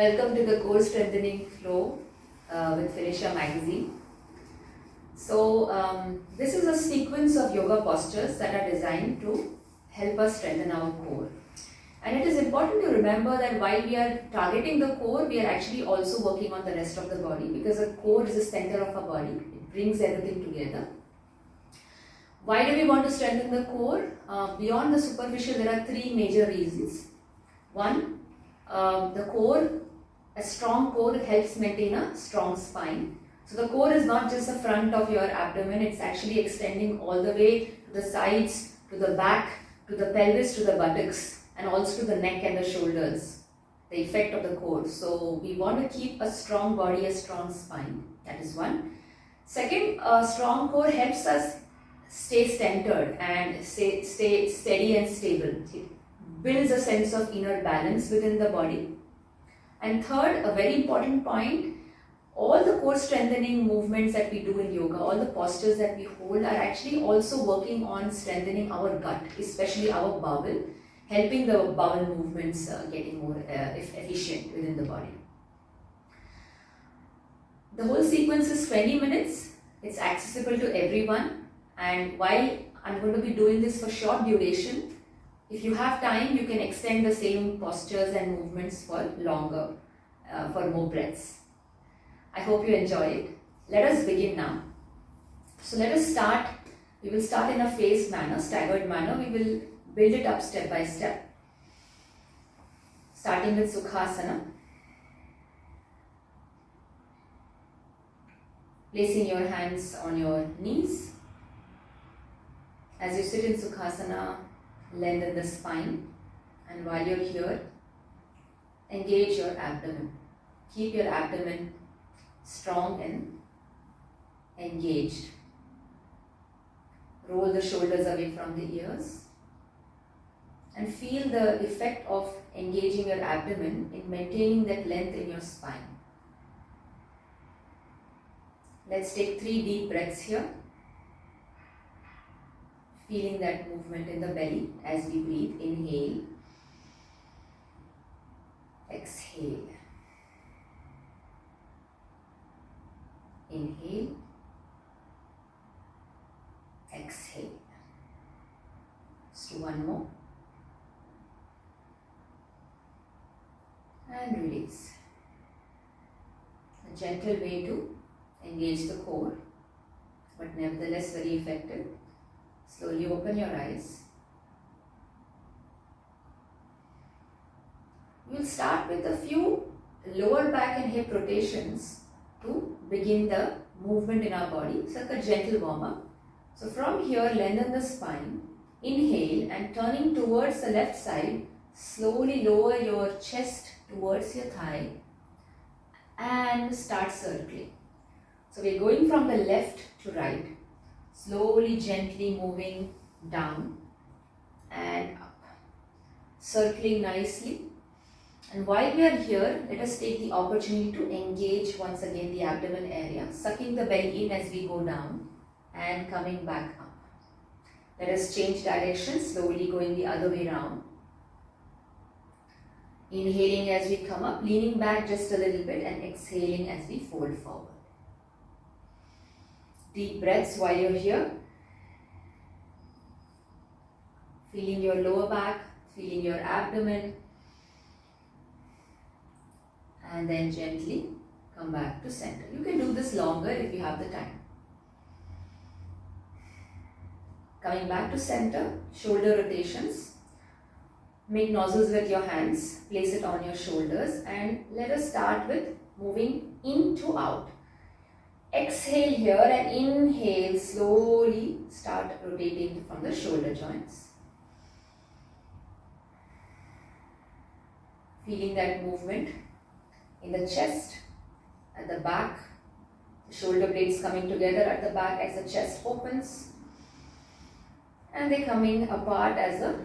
Welcome to the core strengthening flow with Felicia magazine. So this is a sequence of yoga postures that are designed to help us strengthen our core. And it is important to remember that while we are targeting the core, we are actually also working on the rest of the body, because the core is the center of our body. It brings everything together. Why do we want to strengthen the core? Beyond the superficial, there are three major reasons. One, a strong core helps maintain a strong spine. So the core is not just the front of your abdomen, it's actually extending all the way to the sides, to the back, to the pelvis, to the buttocks, and also to the neck and the shoulders, the effect of the core. So we want to keep a strong body, a strong spine. That is one. Second, a strong core helps us stay centered and stay steady and stable. It builds a sense of inner balance within the body. And third, a very important point, all the core strengthening movements that we do in yoga, all the postures that we hold are actually also working on strengthening our gut, especially our bowel, helping the bowel movements getting more efficient within the body. The whole sequence is 20 minutes. It's accessible to everyone. And while I'm going to be doing this for short duration, if you have time, you can extend the same postures and movements for longer, for more breaths. I hope you enjoy it. Let us begin now. So let us start. We will start in a phased manner, staggered manner. We will build it up step by step. Starting with Sukhasana. Placing your hands on your knees. As you sit in Sukhasana, lengthen the spine, and while you're here, engage your abdomen. Keep your abdomen strong and engaged. Roll the shoulders away from the ears and feel the effect of engaging your abdomen in maintaining that length in your spine. Let's take 3 deep breaths here. Feeling that movement in the belly as we breathe. Inhale, exhale. Inhale, exhale. Let's do one more. And release. A gentle way to engage the core, but nevertheless very effective. Slowly open your eyes. We will start with a few lower back and hip rotations to begin the movement in our body. It's like a gentle warm-up. So from here, lengthen the spine. Inhale, and turning towards the left side, slowly lower your chest towards your thigh and start circling. So we're going from the left to right. Slowly, gently moving down and up, circling nicely. And while we are here, let us take the opportunity to engage once again the abdomen area, sucking the belly in as we go down and coming back up. Let us change direction, slowly going the other way around. Inhaling as we come up, leaning back just a little bit, and exhaling as we fold forward. Deep breaths while you're here. Feeling your lower back, feeling your abdomen. And then gently come back to center. You can do this longer if you have the time. Coming back to center, shoulder rotations. Make nozzles with your hands. Place it on your shoulders. And let us start with moving in to out. Exhale here and inhale, slowly start rotating from the shoulder joints. Feeling that movement in the chest, at the back, the shoulder blades coming together at the back as the chest opens, and they coming apart as the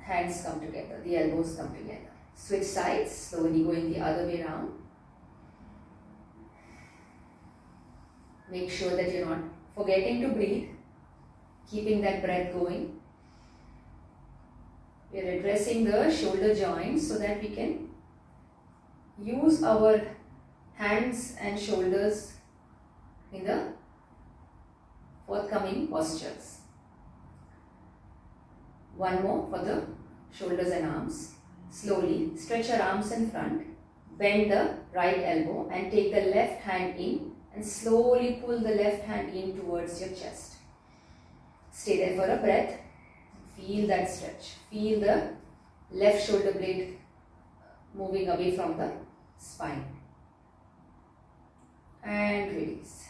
hands come together, the elbows come together. Switch sides, slowly going the other way around. Make sure that you're not forgetting to breathe, keeping that breath going. We are addressing the shoulder joints so that we can use our hands and shoulders in the forthcoming postures. One more for the shoulders and arms. Slowly stretch your arms in front, bend the right elbow and take the left hand in and slowly pull the left hand in towards your chest. Stay there for a breath. Feel that stretch. Feel the left shoulder blade moving away from the spine. And release.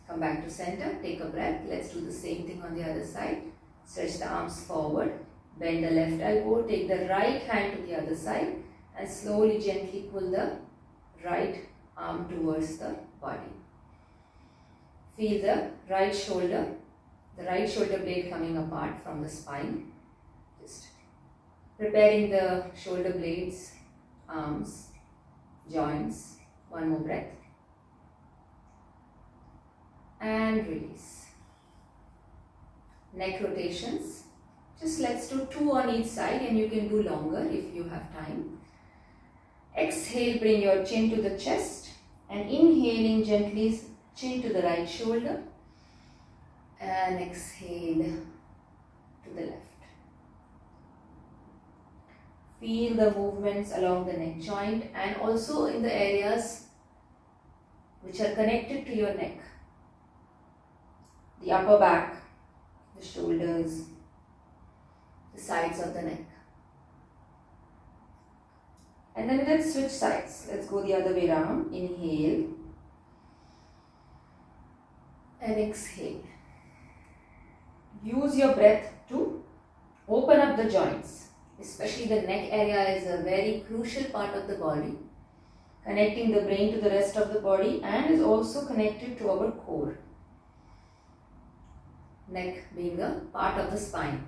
Come back to center. Take a breath. Let's do the same thing on the other side. Stretch the arms forward. Bend the left elbow. Take the right hand to the other side and slowly gently pull the right arm towards the body. Feel the right shoulder blade coming apart from the spine. Just preparing the shoulder blades, arms, joints. One more breath. And release. Neck rotations. Just let's do 2 on each side and you can do longer if you have time. Exhale, bring your chin to the chest and inhaling gently chin to the right shoulder and exhale to the left. Feel the movements along the neck joint and also in the areas which are connected to your neck. The upper back, the shoulders, the sides of the neck. And then let's switch sides. Let's go the other way around. Inhale and exhale. Use your breath to open up the joints. Especially the neck area is a very crucial part of the body, connecting the brain to the rest of the body and is also connected to our core. Neck being a part of the spine.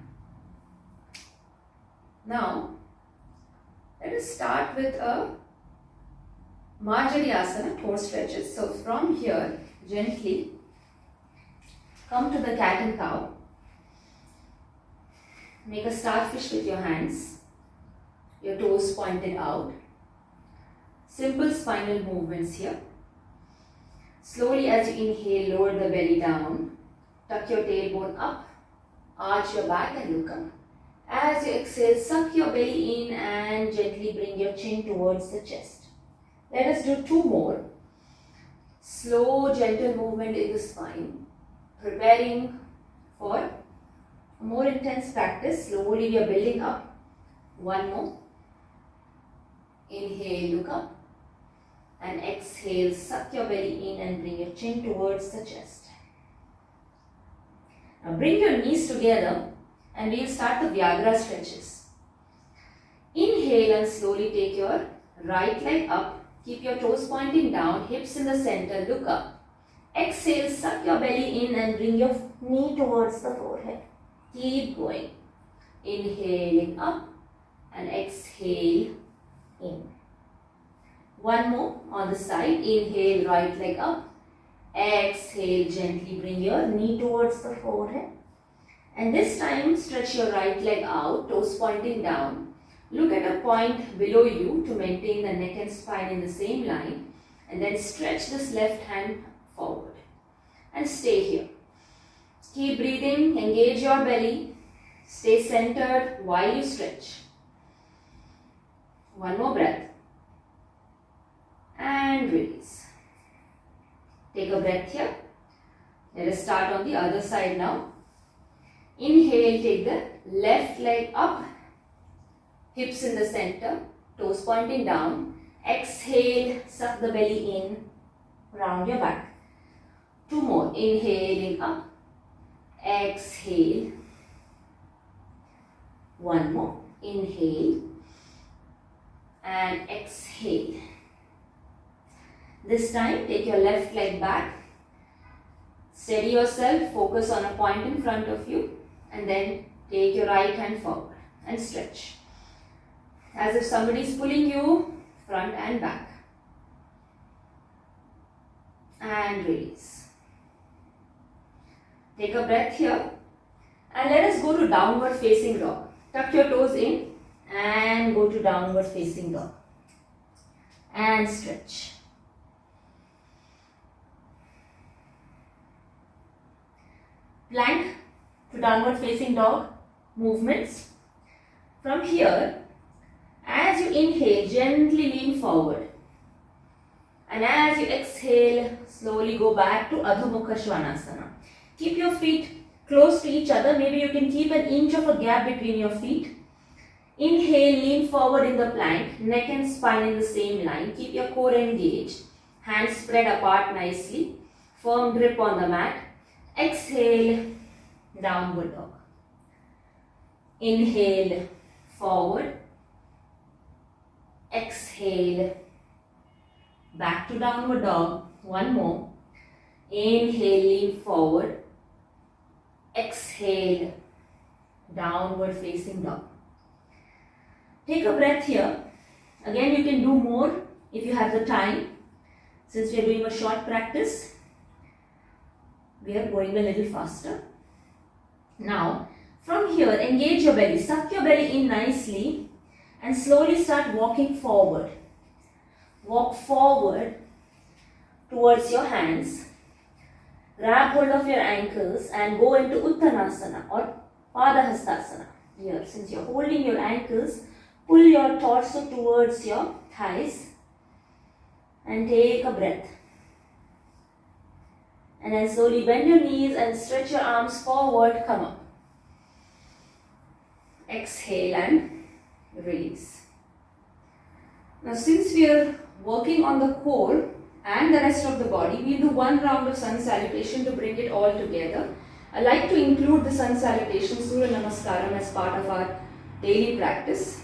Now, let us start with a Asana, 4 stretches. So from here, gently come to the cat and cow. Make a starfish with your hands, your toes pointed out. Simple spinal movements here. Slowly as you inhale, lower the belly down. Tuck your tailbone up, arch your back and look up. As you exhale, suck your belly in and gently bring your chin towards the chest. Let us do 2 more. Slow, gentle movement in the spine. Preparing for a more intense practice. Slowly we are building up. 1 more. Inhale, look up. And exhale, suck your belly in and bring your chin towards the chest. Now bring your knees together and we will start the Dyagra stretches. Inhale and slowly take your right leg up. Keep your toes pointing down, hips in the center, look up. Exhale, suck your belly in and bring your knee towards the forehead. Keep going. Inhaling up and exhale in. 1 more on the side. Inhale, right leg up. Exhale, gently bring your knee towards the forehead. And this time stretch your right leg out, toes pointing down. Look at a point below you to maintain the neck and spine in the same line. And then stretch this left hand forward. And stay here. Keep breathing, engage your belly. Stay centered while you stretch. 1 more breath. And release. Take a breath here. Let us start on the other side now. Inhale, take the left leg up, hips in the center, toes pointing down. Exhale, suck the belly in, round your back. 2 more. Inhaling up, exhale. 1 more. Inhale and exhale. This time, take your left leg back. Steady yourself, focus on a point in front of you and then take your right hand forward and stretch. As if somebody is pulling you front and back. And release. Take a breath here and let us go to downward facing dog. Tuck your toes in and go to downward facing dog. and stretch. Plank to downward facing dog movements. From here, as you inhale, gently lean forward. And as you exhale, slowly go back to Adho Mukha Svanasana. Keep your feet close to each other. Maybe you can keep an inch of a gap between your feet. Inhale, lean forward in the plank, neck and spine in the same line. Keep your core engaged. Hands spread apart nicely. Firm grip on the mat. Exhale, downward dog. Inhale, forward. Exhale, back to downward dog. One more. Inhale, lean forward. Exhale, downward facing dog. Take a breath here. Again, you can do more if you have the time. Since we are doing a short practice, we are going a little faster. Now, from here, engage your belly. Suck your belly in nicely and slowly start walking forward. Walk forward towards your hands. Grab hold of your ankles and go into Uttanasana or Padahastasana. Here, since you are holding your ankles, pull your torso towards your thighs and take a breath. And then slowly bend your knees and stretch your arms forward. Come up. Exhale and release. Now, since we are working on the core and the rest of the body, we'll do one round of sun salutation to bring it all together. I like to include the sun salutation, Surya Namaskaram, as part of our daily practice.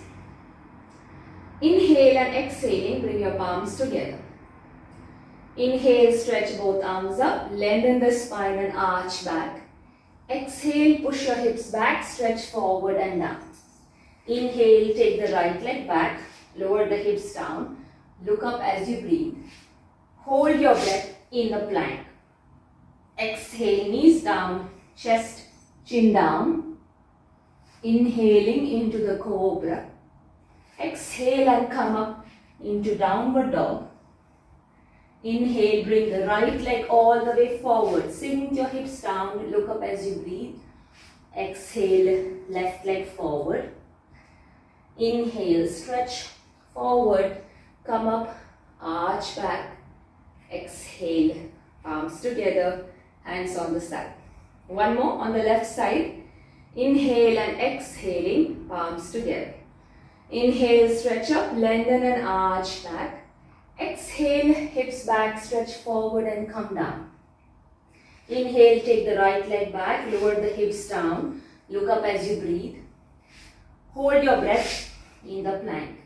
Inhale and exhaling, bring your palms together. Inhale, stretch both arms up, lengthen the spine and arch back. Exhale, push your hips back, stretch forward and down. Inhale, take the right leg back, lower the hips down, look up as you breathe. Hold your breath in the plank. Exhale, knees down, chest, chin down. Inhaling into the cobra. Exhale and come up into downward dog. Inhale, bring the right leg all the way forward. Sink your hips down, look up as you breathe. Exhale, left leg forward. Inhale, stretch forward, come up, arch back. Exhale, palms together, hands on the side. One more on the left side. Inhale and exhaling, palms together. Inhale, stretch up, lengthen and arch back. Exhale, hips back, stretch forward and come down. Inhale, take the right leg back, lower the hips down, look up as you breathe. Hold your breath in the plank.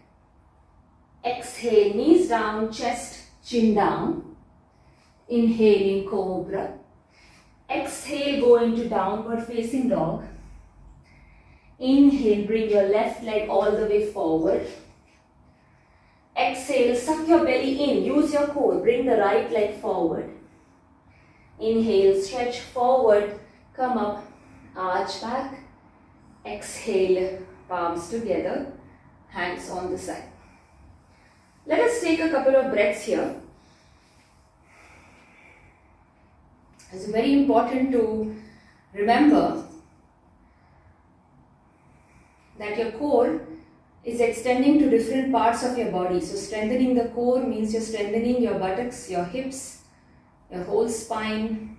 Exhale, knees down, chest, chin down. Inhaling cobra. Exhale, go into downward facing dog. Inhale, bring your left leg all the way forward. Exhale, suck your belly in, use your core, bring the right leg forward. Inhale, stretch forward, come up, arch back. Exhale, palms together, hands on the side. Let us take a couple of breaths here. It's very important to remember that your core is extending to different parts of your body. So strengthening the core means you're strengthening your buttocks, your hips, your whole spine,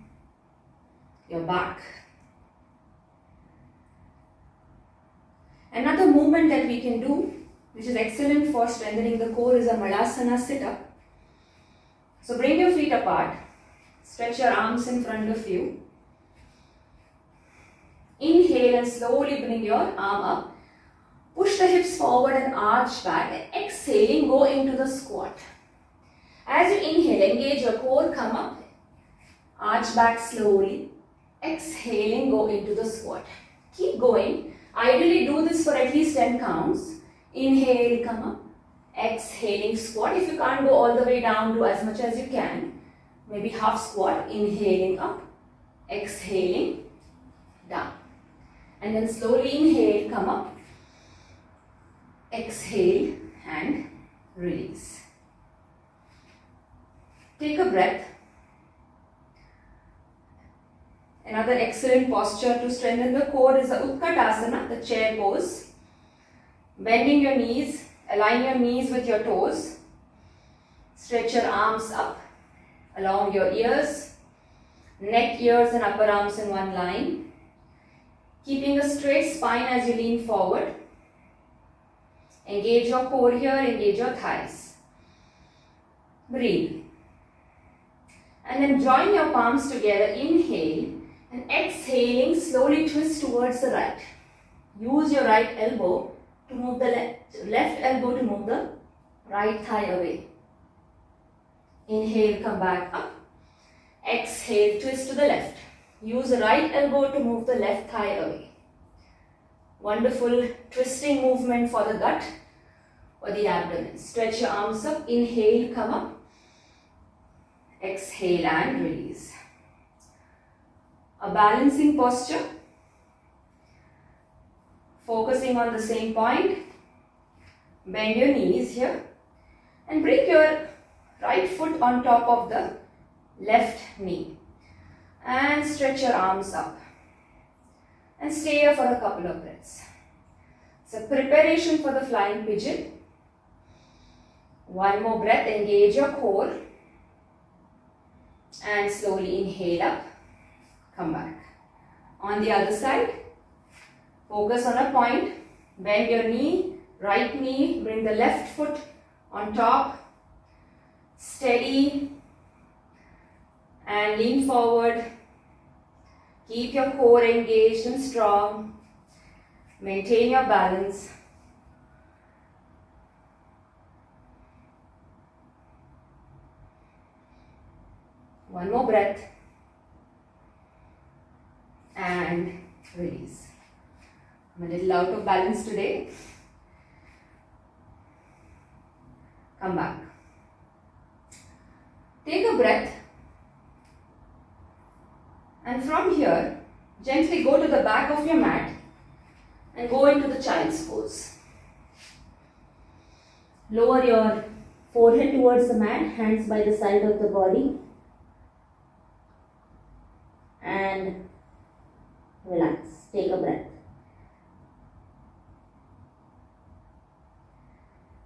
your back. Another movement that we can do, which is excellent for strengthening the core, is a Malasana Sit Up. So bring your feet apart, stretch your arms in front of you. Inhale and slowly bring your arm up. Push the hips forward and arch back, and exhaling, go into the squat. As you inhale, engage your core, come up, arch back slowly. Exhaling, go into the squat. Keep going. Ideally do this for at least 10 counts. Inhale, come up. Exhaling, squat. If you can't go all the way down, do as much as you can. Maybe half squat. Inhaling up. Exhaling, down. And then slowly inhale, come up. Exhale and release. Take a breath. Another excellent posture to strengthen the core is the Utkatasana, the chair pose. Bending your knees, align your knees with your toes. Stretch your arms up along your ears, neck, ears and upper arms in one line. Keeping a straight spine as you lean forward. Engage your core here, engage your thighs. Breathe. And then join your palms together, inhale and exhaling, slowly twist towards the right. Use your right elbow to move the left elbow to move the right thigh away. Inhale, come back up. Exhale, twist to the left. Use the right elbow to move the left thigh away. Wonderful twisting movement for the gut or the abdomen. Stretch your arms up. Inhale, come up. Exhale and release. A balancing posture. Focusing on the same point. Bend your knees here. And bring your right foot on top of the left knee. And stretch your arms up. And stay here for a couple of breaths. So preparation for the flying pigeon. One more breath, engage your core. And slowly inhale up, come back. On the other side, focus on a point. Bend your knee, right knee, bring the left foot on top. Steady and lean forward. Keep your core engaged and strong. Maintain your balance. One more breath. And release. I'm a little out of balance today. Come back. Take a breath. And from here, gently go to the back of your mat and go into the child's pose. Lower your forehead towards the mat, hands by the side of the body. And relax. Take a breath.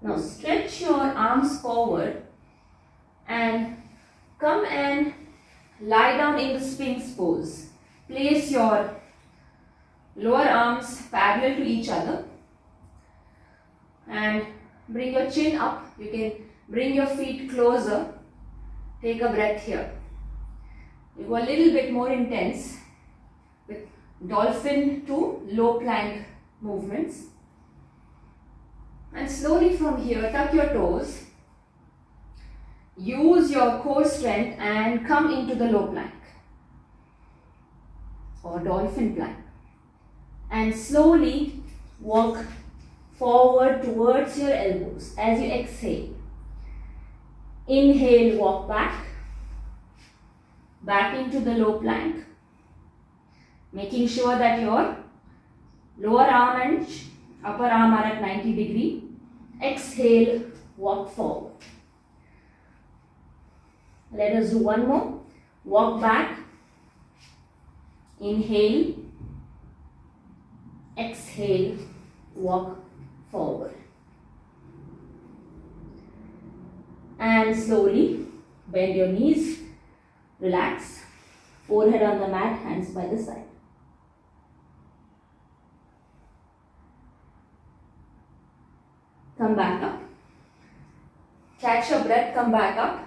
Now stretch your arms forward and come and lie down in the Sphinx pose. Place your lower arms parallel to each other and bring your chin up. You can bring your feet closer. Take a breath here. You go a little bit more intense with dolphin to low plank movements. And slowly from here, tuck your toes. Use your core strength and come into the low plank or dolphin plank. And slowly walk forward towards your elbows as you exhale. Inhale, walk back. Back into the low plank. Making sure that your lower arm and upper arm are at 90 degrees. Exhale, walk forward. Let us do one more. Walk back. Inhale. Exhale, walk forward. And slowly bend your knees. Relax. Forehead on the mat, hands by the side. Come back up. Catch your breath, come back up.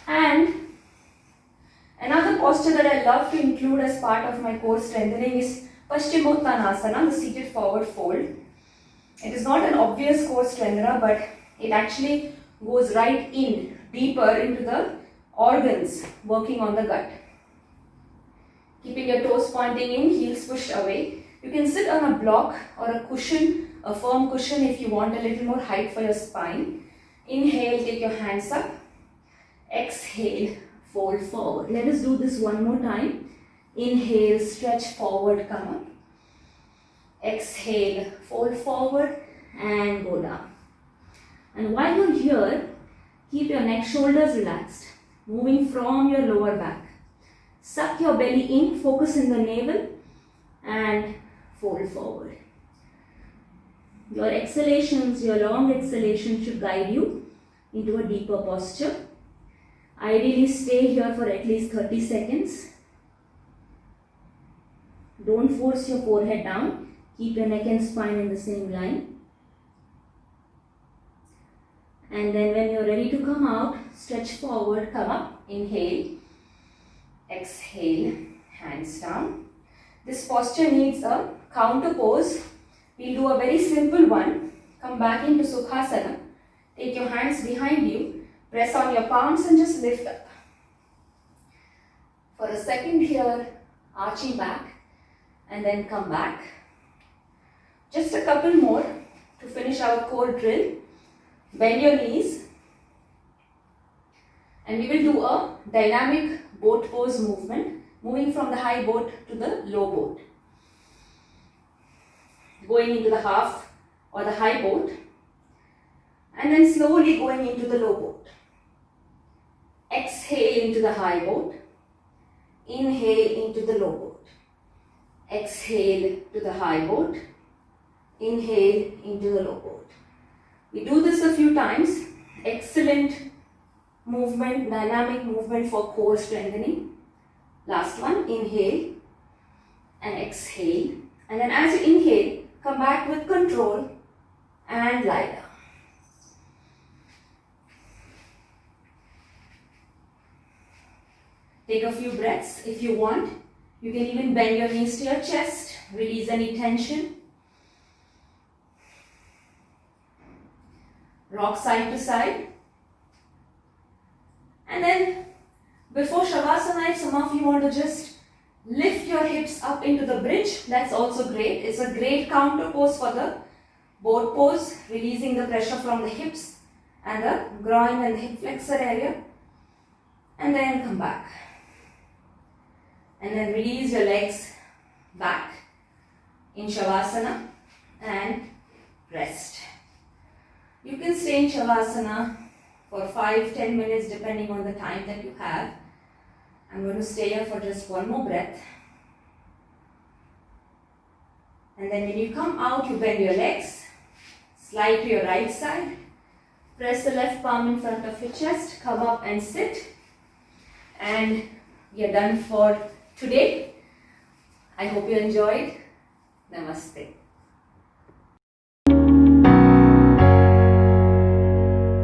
And another posture that I love to include as part of my core strengthening is Paschimottanasana, the seated forward fold. It is not an obvious core strengthener, but it actually goes right in, deeper into the organs working on the gut. Keeping your toes pointing in, heels pushed away. You can sit on a block or a cushion, a firm cushion if you want a little more height for your spine. Inhale, take your hands up. Exhale, fold forward. Let us do this one more time. Inhale, stretch forward, come up. Exhale, fold forward and go down. And while you're here, Keep your neck, shoulders relaxed, moving from your lower back. Suck your belly in, focus in the navel and fold forward. Your exhalations, your long exhalations should guide you into a deeper posture. Ideally stay here for at least 30 seconds. Don't force your forehead down. Keep your neck and spine in the same line. And then when you're ready to come out, stretch forward, come up, inhale, exhale, hands down. This posture needs a counter pose. We'll do a very simple one. Come back into Sukhasana. Take your hands behind you, press on your palms and just lift up. For a second here, arching back and then come back. Just a couple more to finish our core drill. Bend your knees and we will do a dynamic boat pose movement, moving from the high boat to the low boat. Going into the half or the high boat and then slowly going into the low boat. Exhale into the high boat, inhale into the low boat. Exhale to the high boat, inhale into the low boat. We do this a few times. Excellent movement, dynamic movement for core strengthening. Last one, inhale and exhale. And then as you inhale, come back with control and lie down. Take a few breaths if you want. You can even bend your knees to your chest, release any tension. Rock side to side. And then before Shavasana, if some of you want to just lift your hips up into the bridge, that's also great. It's a great counter pose for the boat pose, releasing the pressure from the hips and the groin and the hip flexor area. And then come back. And then release your legs back in Shavasana and rest. You can stay in Shavasana for 5-10 minutes depending on the time that you have. I'm going to stay here for just one more breath. And then when you come out, you bend your legs, slide to your right side, press the left palm in front of your chest, come up and sit. And you're done for today. I hope you enjoyed. Namaste.